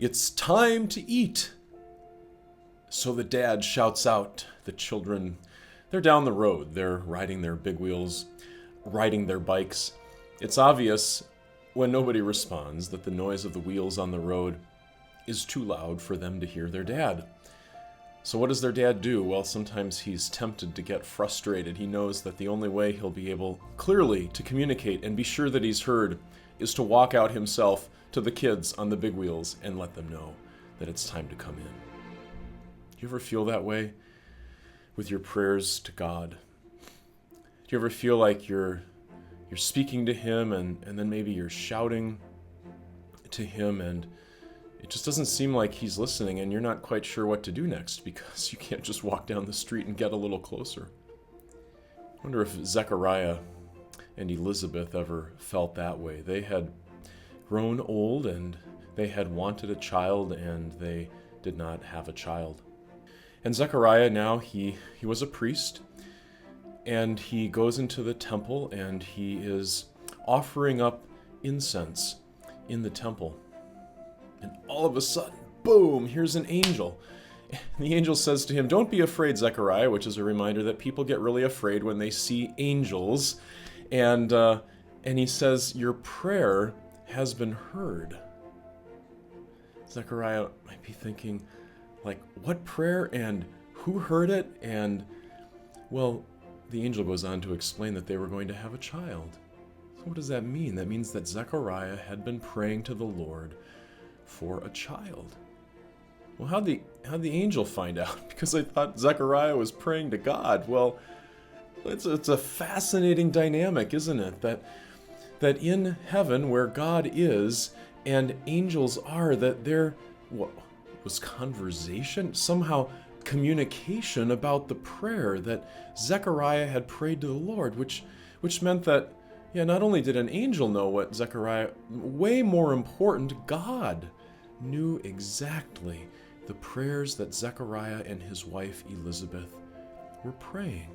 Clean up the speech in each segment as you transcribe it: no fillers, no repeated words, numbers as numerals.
It's time to eat. So the dad shouts out. The children, they're down the road. They're riding their big wheels, riding their bikes. It's obvious when nobody responds that the noise of the wheels on the road is too loud for them to hear their dad. So what does their dad do? Well, sometimes he's tempted to get frustrated. He knows that the only way he'll be able clearly to communicate and be sure that he's heard is to walk out himself to the kids on the big wheels and let them know that it's time to come in. Do you ever feel that way with your prayers to God? Do you ever feel like you're speaking to him and then maybe you're shouting to him and it just doesn't seem like he's listening and you're not quite sure what to do next because you can't just walk down the street and get a little closer? I wonder if Zechariah and Elizabeth ever felt that way. They had grown old and they had wanted a child and they did not have a child. And Zechariah now, he was a priest and he goes into the temple and he is offering up incense in the temple. And all of a sudden, boom, here's an angel. And the angel says to him, "Don't be afraid, Zechariah," which is a reminder that people get really afraid when they see angels. And he says, "Your prayer has been heard." Zechariah might be thinking, like, what prayer and who heard it? And, well, the angel goes on to explain that they were going to have a child. So what does that mean? That means that Zechariah had been praying to the Lord for a child. Well, how'd the angel find out? Because I thought Zechariah was praying to God. Well, it's a fascinating dynamic, isn't it? That in heaven, where God is and angels are, that there was conversation, somehow communication about the prayer that Zechariah had prayed to the Lord, which meant that, not only did an angel know what Zechariah, way more important, God knew exactly the prayers that Zechariah and his wife Elizabeth were praying.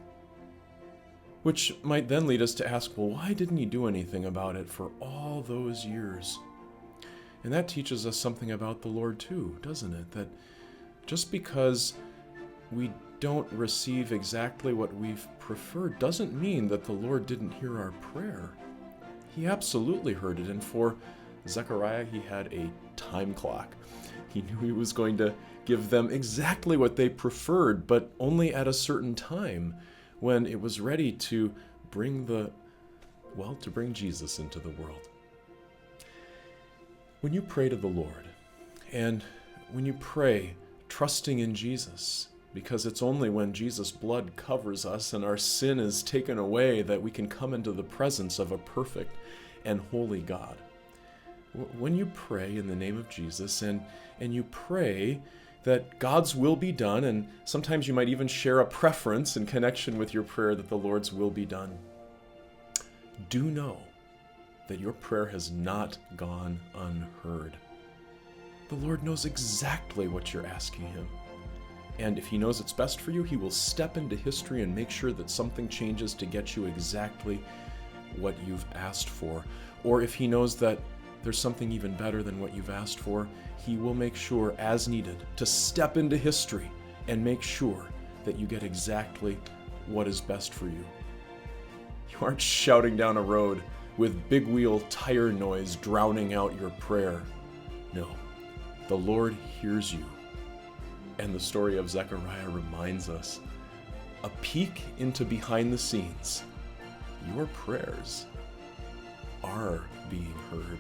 Which might then lead us to ask, well, why didn't he do anything about it for all those years? And that teaches us something about the Lord too, doesn't it? That just because we don't receive exactly what we've preferred doesn't mean that the Lord didn't hear our prayer. He absolutely heard it, and for Zechariah, he had a time clock. He knew he was going to give them exactly what they preferred, but only at a certain time when it was ready to bring Jesus into the world. When you pray to the Lord, and when you pray trusting in Jesus, because it's only when Jesus' blood covers us and our sin is taken away that we can come into the presence of a perfect and holy God. When you pray in the name of Jesus and you pray that God's will be done, and sometimes you might even share a preference in connection with your prayer that the Lord's will be done, do know that your prayer has not gone unheard. The Lord knows exactly what you're asking him. And if he knows it's best for you, he will step into history and make sure that something changes to get you exactly what you've asked for. Or if he knows that there's something even better than what you've asked for, he will make sure, as needed, to step into history and make sure that you get exactly what is best for you. You aren't shouting down a road with big wheel tire noise drowning out your prayer. No, the Lord hears you. And the story of Zechariah reminds us, a peek into behind the scenes, your prayers are being heard.